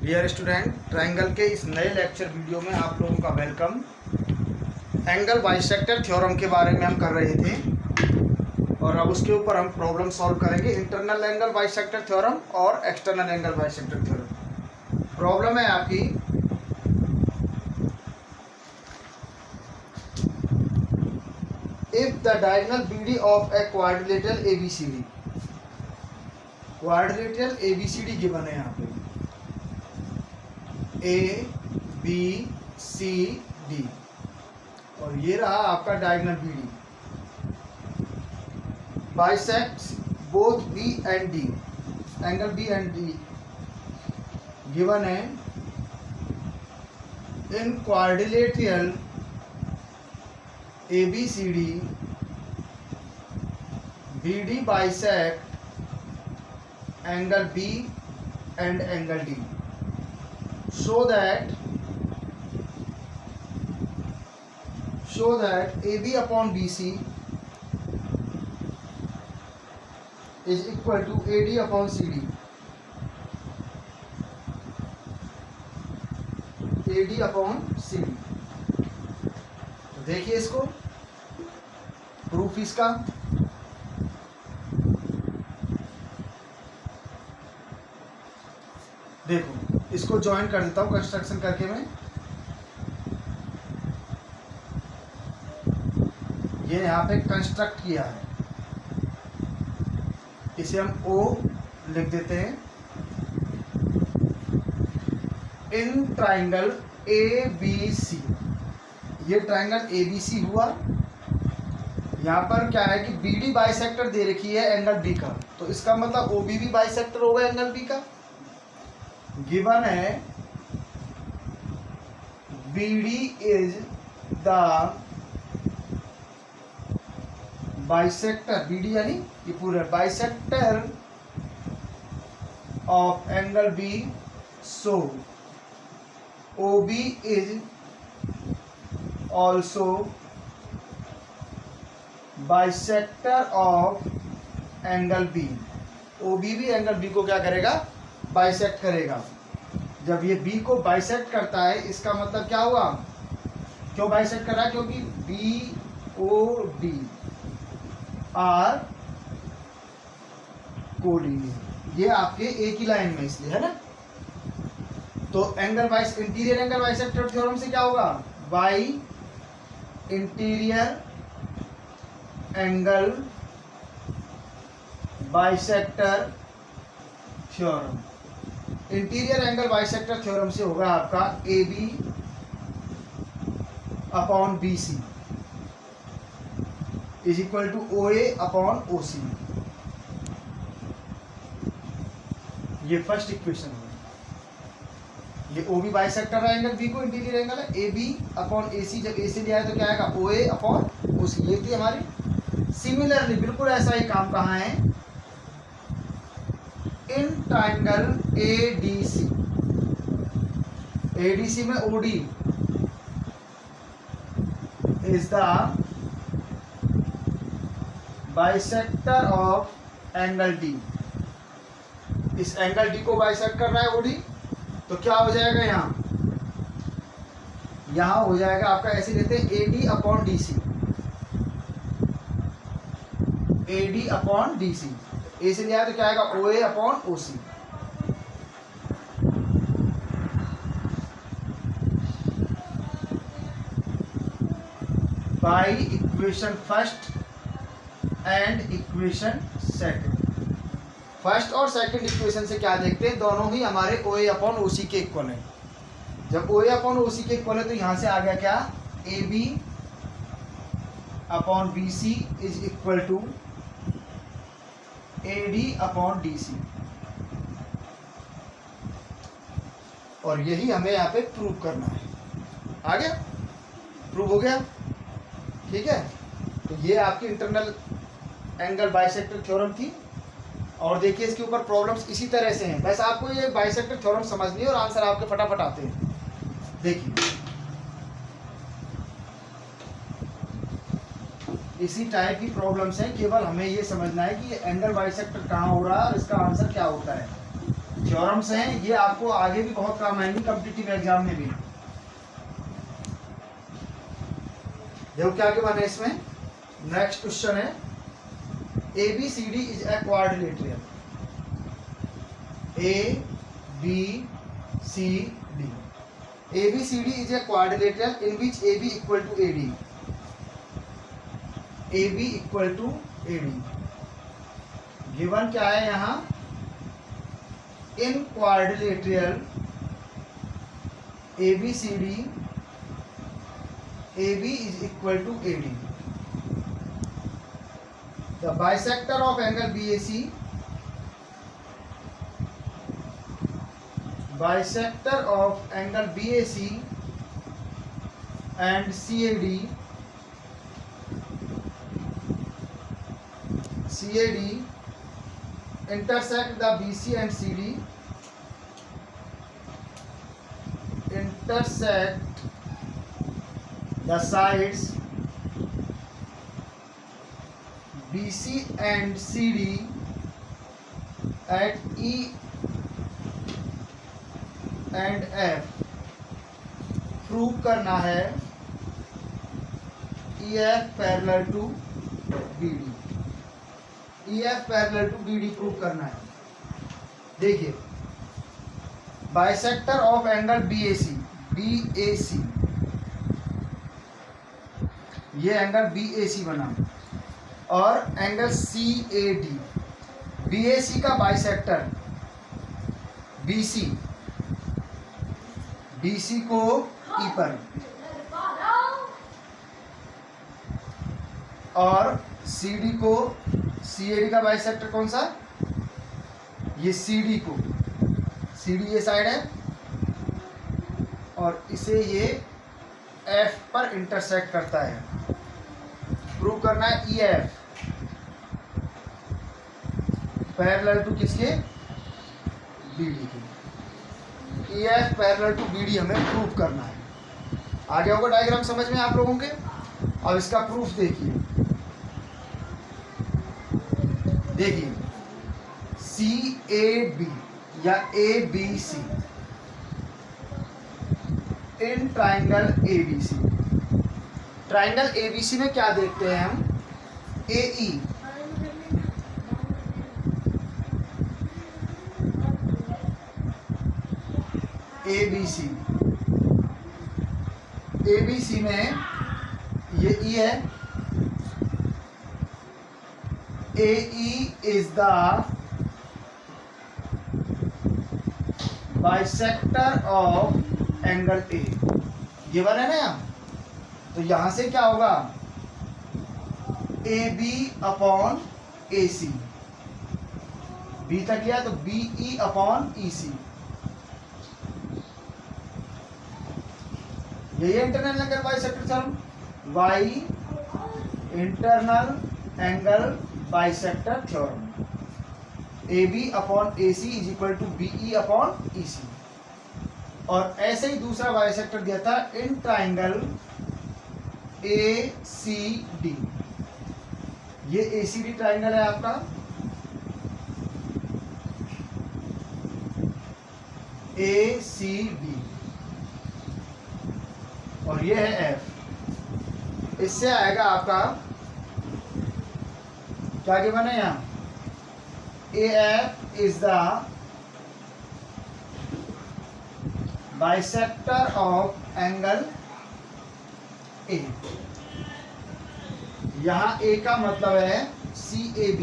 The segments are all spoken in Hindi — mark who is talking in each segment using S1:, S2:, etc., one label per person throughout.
S1: डियर स्टूडेंट, ट्रायंगल के इस नए लेक्चर वीडियो में आप लोगों का वेलकम। एंगल बाइसेक्टर थ्योरम के बारे में हम कर रहे थे और अब उसके ऊपर हम प्रॉब्लम सॉल्व करेंगे। इंटरनल एंगल बाइसेक्टर थ्योरम और external angle bisector theorem. Problem है आपकी, if the diagonal BD of a quadrilateral ABCD, quadrilateral ABCD given है यहाँ पे ए बी सी डी और ये रहा आपका diagonal B D. Bisects both B and D, angle B and D given है in quadrilateral A B C D, B D bisect angle B and angle D, so that AB upon BC is equal to AD upon CD, AD upon CD। तो देखिए इसको, प्रूफ इसका देखो, इसको ज्वाइन कर देता हूँ कंस्ट्रक्शन करके मैं। ये यहाँ पे कंस्ट्रक्ट किया है, इसे हम O लिख देते हैं। इन ट्राइंगल ABC, ये ट्राइंगल ABC हुआ। यहाँ पर क्या है कि BD बाइसेक्टर दे रखी है एंगल B का, तो इसका मतलब OB भी बाइसेक्टर होगा एंगल B का। गिवन है BD is the bisector, BD यानी ये पूरा bisector of angle B, so OB is also bisector of angle B। OB भी एंगल B को क्या करेगा, बाइसेक्ट करेगा। जब ये B को बाइसेक्ट करता है, इसका मतलब क्या हुआ, क्यों बाइसेक्ट कर रहा है, क्योंकि BOD आर कोऑर्डिनेट, ये आपके एक ही लाइन में, इसलिए है ना। तो एंगल बाइस इंटीरियर एंगल बाइसेक्टर थ्योरम से क्या होगा, by interior angle bisector theorem. Interior angle bisector theorem से होगा आपका AB upon BC is equal to OA upon OC। ये फर्स्ट इक्वेशन है। ये OB बाइसेक्टर है एंगल B को, इंटीरियर एंगल है। AB अपॉन AC, जब AC लिया है तो क्या आएगा, OA अपॉन OC। ये थी हमारी। सिमिलरली बिल्कुल ऐसा ही काम कहाँ है, इन ट्राइंगल ADC, ADC में OD is the bisector of angle D। इस एंगल D को बाइसेक्ट कर रहा है OD, तो क्या हो जाएगा, यहां हो जाएगा आपका, ऐसे लेते हैं AD upon DC, AD upon DC। A से लिया तो क्या आएगा, OA upon OC। By equation first and equation second. First और सेकंड इक्वेशन से क्या देखते हैं, दोनों ही हमारे OA अपॉन OC के इक्वल है। जब OA अपॉन OC के इक्वल है तो यहां से आ गया क्या, AB upon BC is equal to AD upon DC। और यही हमें यहाँ पे प्रूव करना है। आ गया, प्रूव हो गया, ठीक है। तो ये आपकी इंटरनल एंगल बाइसेक्टर थ्योरम थी। और देखिए इसके ऊपर प्रॉब्लम्स इसी तरह से हैं, बस आपको ये बाइसेक्टर थ्योरम समझनी है और आंसर आपके फटाफट आते हैं। देखिए इसी टाइप की प्रॉब्लम्स हैं, केवल हमें ये समझना है कि ये एंगल बाइसेक्टर कहाँ हो रहा है और इसका आंसर क्या होता है। थ्योरम्स हैं, ये आपको आगे भी बहुत काम आएंगे कॉम्पिटिटिव एग्जाम में भी। देखो क्या क्या बने इसमें। नेक्स्ट क्वेश्चन है ABCD is a quadrilateral. ABCD is a quadrilateral in which AB equal to AD. AB equal to AD. Given क्या है यहाँ, इन quadrilateral ABCD AB is equal to AD. The bisector of angle BAC, bisector of angle BAC and CAD intersect the BC and CD, intersect the sides BC and CD at E and F। Prove करना है EF parallel to BD, EF parallel to BD prove करना है। देखिए बाइसेक्टर ऑफ एंगल BAC, ये एंगल BAC बना, और एंगल CAD, BAC का बाइसेक्टर BC को E पर, और CD को, CAD का बाइसेक्टर कौन सा, ये CD ये साइड है, और इसे ये F पर इंटरसेक्ट करता है। प्रूव करना है EF पैरेलल टू किसके, BD के। EF पैरेलल टू BD हमें प्रूव करना है। आ गया होगा डायग्राम समझ में आप लोगों के। अब इसका प्रूफ देखिए CAB या ABC in triangle ABC, triangle ABC में क्या देखते हैं हम, AE ABC में ये E है, AE is the bisector of angle A, given है ना यहाँ, तो यहां से क्या होगा AB अपॉन AC, B तक लिया तो BE अपॉन EC, यही internal angle bisector theorem, Y internal angle bisector theorem, AB upon AC is equal to BE upon EC। और ऐसे ही दूसरा बाइसेक्टर दिया था इन ट्राइंगल ACD, ये ACD ट्राइंगल है आपका, ACD, और ये है F। इससे आएगा आपका क्या गिवन है यहाँ, AF is the bisector of angle A। यहाँ A का मतलब है CAB,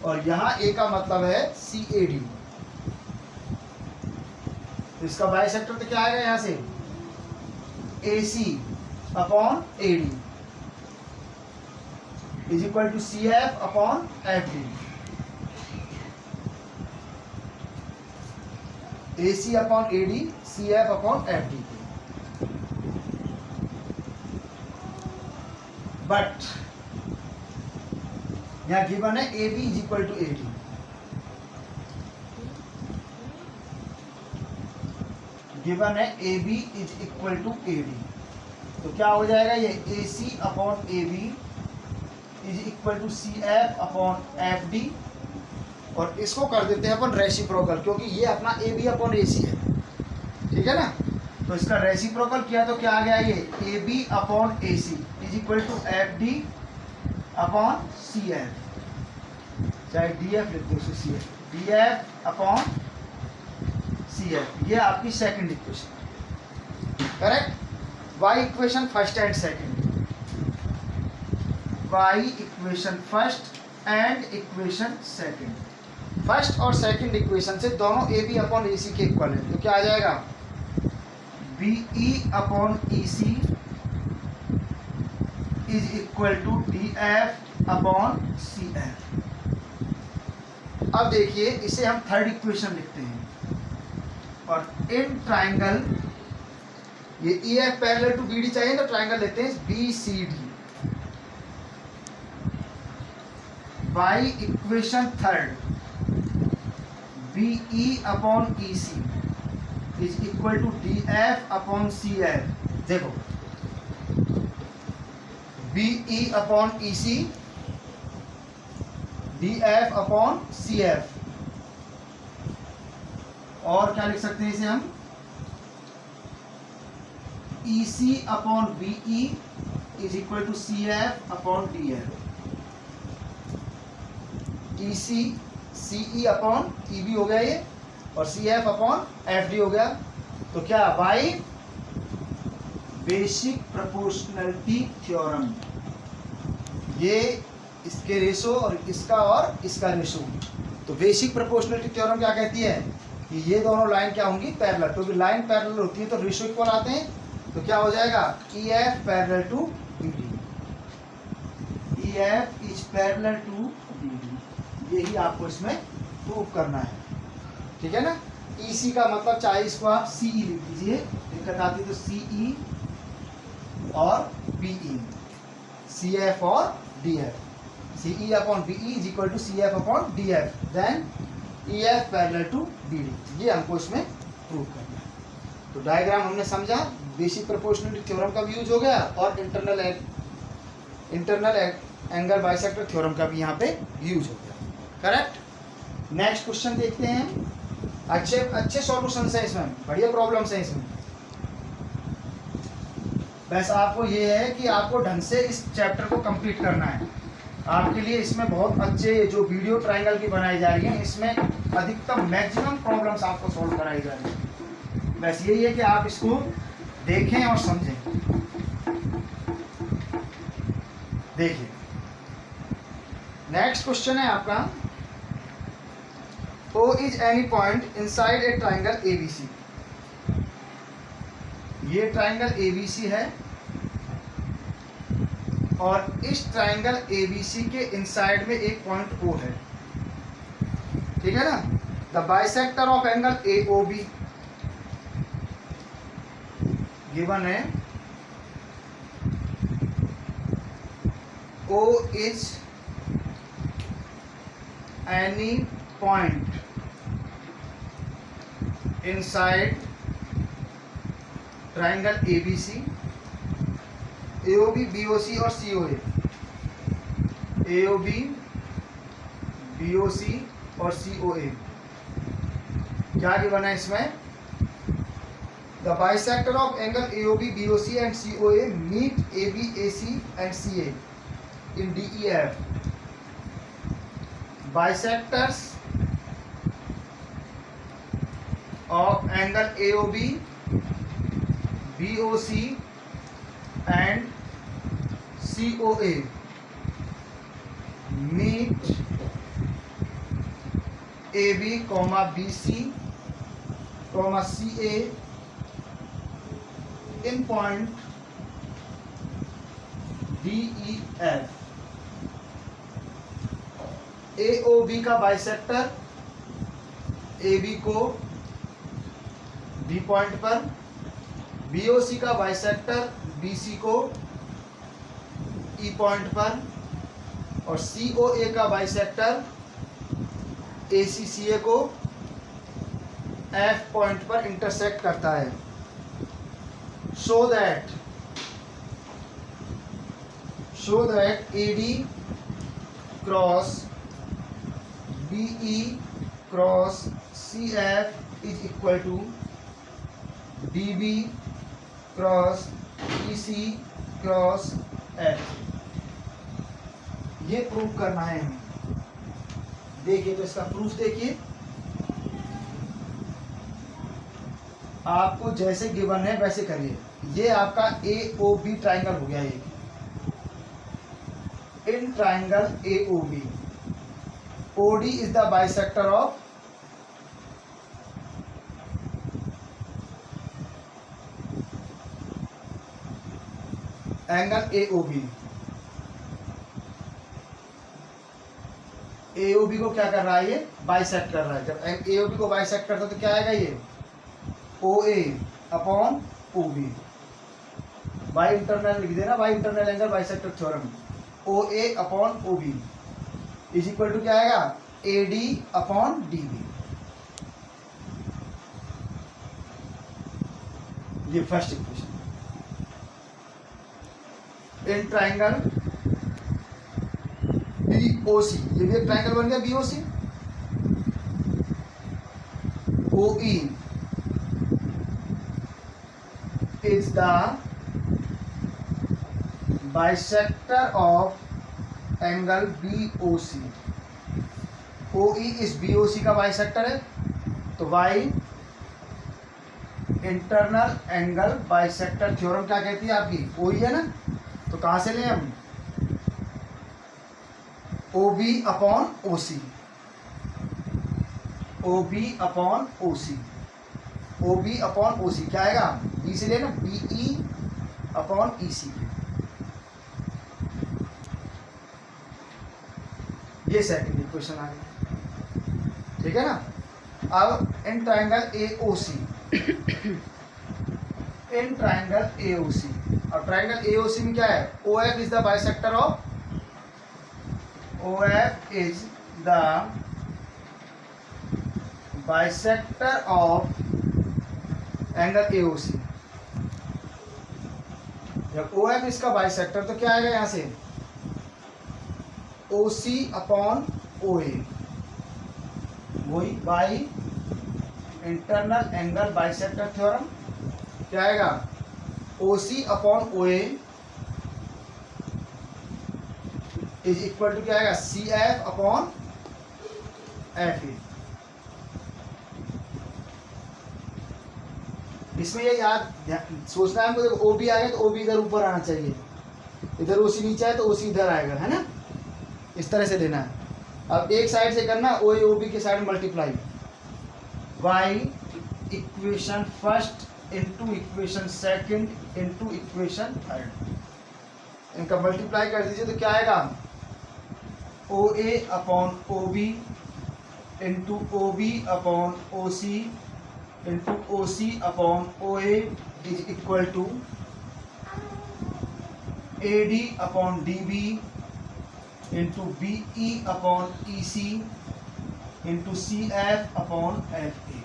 S1: और यहाँ A का मतलब है CAD। तो इसका बाइसेक्टर तो क्या आएगा यहाँ से, AC upon AD is equal to CF upon FD। AC upon AD, CF upon FD। But यहाँ गिवन है AB is equal to AD, given है AB is equal to AD, तो क्या हो जाएगा ये AC upon AB is equal to CF upon FD, और इसको कर देते हैं अपन रेसिप्रोकल, क्योंकि ये अपना ए बी अपॉन ए सी है, ठीक है ना। तो इसका रेसिप्रोकल किया तो क्या आ गया, ये A B upon A C is equal to F D upon C F, चाहे डी एफ लिख दो C F, D F upon C F. ये आपकी second equation, correct. By equation first and second, by equation first and equation second. First और सेकंड इक्वेशन से दोनों ए बी अपॉन ए सी के इक्वल है, तो क्या आ जाएगा, B E upon E C is equal to D F upon C F. अब देखिए इसे हम थर्ड इक्वेशन लिखते हैं, और इन ट्राइंगल, ये E F parallel to B D चाहिए तो ट्राइंगल लेते हैं B C D. By equation third, B E upon E C is equal to D F upon C F. देखो B E upon E C, D F upon C F, और क्या लिख सकते हैं इसे हम, E C upon B E is equal to C F upon D F. E C C E upon E B हो गया ये, और C F upon F D हो गया। तो क्या, बाई बेसिक प्रोपोर्शनलिटी थ्योरम, ये इसके रेशो और इसका रेशो। तो बेसिक प्रोपोर्शनलिटी थ्योरम क्या कहती है कि ये दोनों लाइन क्या होंगी, पैरेलल। क्योंकि लाइन पैरेलल होती है तो रेशो इक्वल आते हैं, तो क्या हो जाएगा, E F parallel to B D, E F is parallel to B D. यही आपको इसमें प्रूव करना है, ठीक है ना। ई सी का मतलब चाहे इसको आप सी ई लिख दीजिए, दिक्कत आती है तो सी ई और बी ई, सी एफ और D F, C E upon B E is equal to C F upon D F, then E F parallel to B D. ये हमको इसमें प्रूव करना है। तो डायग्राम हमने समझा, बेसिक प्रोपोर्शनलिटी थ्योरम का भी यूज हो गया, और इंटरनल एंगल बाइसेक्टर थ्योरम का भी यहाँ पे यूज हो गया, करेक्ट। नेक्स्ट क्वेश्चन देखते हैं। अच्छे सॉल्यूशंस हैं इसमें, बढ़िया प्रॉब्लम्स हैं इसमें। बस आपको ये है कि आपको ढंग से इस चैप्टर को कंप्लीट करना है। आपके लिए इसमें बहुत अच्छे जो वीडियो ट्रायंगल की बनाई जा रही है, इसमें अधिकतम मैक्सिमम प्रॉब्लम्स आपको सॉल्व कराई जा रही है। बस यही है कि आप इसको देखें और समझें। देखिए नेक्स्ट क्वेश्चन है आपका, O is any point inside a triangle ABC। ये ट्राइंगल ABC है, और इस ट्राइंगल ABC के इनसाइड में एक पॉइंट O है, ठीक है ना। The bisector of angle AOB given है, O is any point inside triangle ABC, AOB, BOC और COA, AOB, BOC और COA। क्या गिवन है इसमें, the bisector of angle AOB, BOC and COA meet AB, AC and CA in DEF। Bisectors of angle AOB, BOC and COA meet AB, BC, CA in point DEF। AOB का बाइसेक्टर AB को B पॉइंट पर, BOC का बाइसेक्टर BC को E पॉइंट पर, और COA का बाइसेक्टर ACCA को F पॉइंट पर इंटरसेक्ट करता है। So that AD cross BE cross CF is equal to DB cross EC cross F। ये प्रूफ करना है हमें। देखिए तो इसका प्रूफ देखिए, आपको जैसे गिवन है वैसे करिए। ये आपका AOB ट्राइंगल हो गया। ये in triangle AOB OD is the bisector of angle AOB। AOB को क्या कर रहा है, ये बाइसेक्ट कर रहा है। जब AOB को बाइसेक्ट करता है तो क्या आएगा, ये OA upon OB। By internal लिख देना, by internal angle bisector theorem. OA upon OB is equal to क्या आएगा, AD अपॉन DB। ये first equation. In triangle BOC, ये भी एक ट्राइंगल बन गया BOC। OE is the bisector of angle BOC। OE इस BOC का बाइसेक्टर है, तो by internal angle bisector theorem क्या कहती है आपकी, OE है ना। तो कहां से लें हम, OB upon OC, OB upon OC, OB upon OC क्या आएगा, B से लेना BE अपॉन EC। ये सेकंड इक्वेशन आ गई, ठीक है ना। अब in triangle AOC, in triangle AOC, और ट्राइंगल AOC में क्या है, OF is the bisector of, OF is the bisector of angle AOC। जब OF इसका बाइसेक्टर तो क्या आएगा यहां से, OC अपॉन OA, वही by internal angle bisector theorem क्या आएगा, OC upon OA is equal to क्या आएगा, CF अपॉन FA। इसमें ये याद सोचना है हमको, जब OB आ गया तो OB इधर ऊपर आना चाहिए, इधर OC नीचे है तो OC इधर आएगा, है ना। इस तरह से लेना है। अब एक साइड से करना, OA OB के side multiply by equation first into equation second into equation third. इनका मल्टीप्लाई कर दीजिए तो क्या आएगा, OA upon OB into OB upon OC into OC upon OA is equal to AD upon DB into BE upon EC into CF upon FA।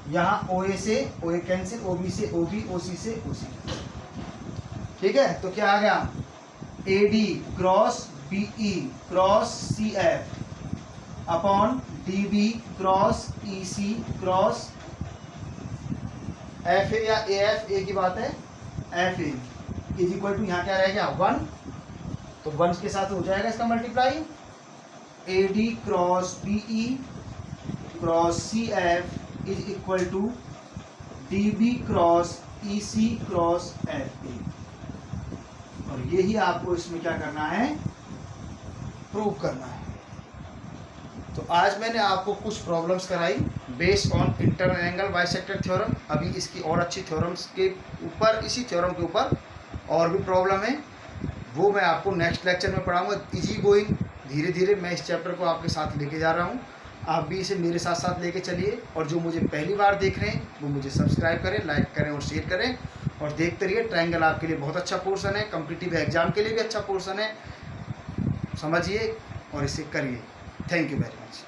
S1: यहाँ OA से OA कैंसिल, OB से OB, OC से OC, ठीक है। तो क्या आ गया, AD cross BE cross CF upon DB cross EC cross FA या AF, एक ही बात है, FA इज इक्वल टू यहाँ क्या रह गया 1, तो 1 के साथ हो जाएगा इसका multiply, AD cross BE cross CF is equal to DB cross EC cross FA। और यही आपको इसमें क्या करना है, प्रूव करना है। तो आज मैंने आपको कुछ प्रॉब्लम्स कराई based on internal angle bisector theorem. अभी इसकी और अच्छी थ्योरम्स के ऊपर, इसी थ्योरम के ऊपर और भी प्रॉब्लम है, वो मैं आपको नेक्स्ट लेक्चर में पढ़ाऊंगा। इजी गोइंग, धीरे धीरे मैं इस चैप्टर को आपके साथ लेके जा रहा हूँ। आप भी इसे मेरे साथ साथ लेके चलिए, और जो मुझे पहली बार देख रहे हैं वो मुझे सब्सक्राइब करें, लाइक करें और शेयर करें, और देखते रहिए। ट्रायंगल आपके लिए बहुत अच्छा पोर्शन है, कॉम्पिटिटिव एग्जाम के लिए भी अच्छा पोर्शन है, समझिए और इसे करिए। Thank you very much.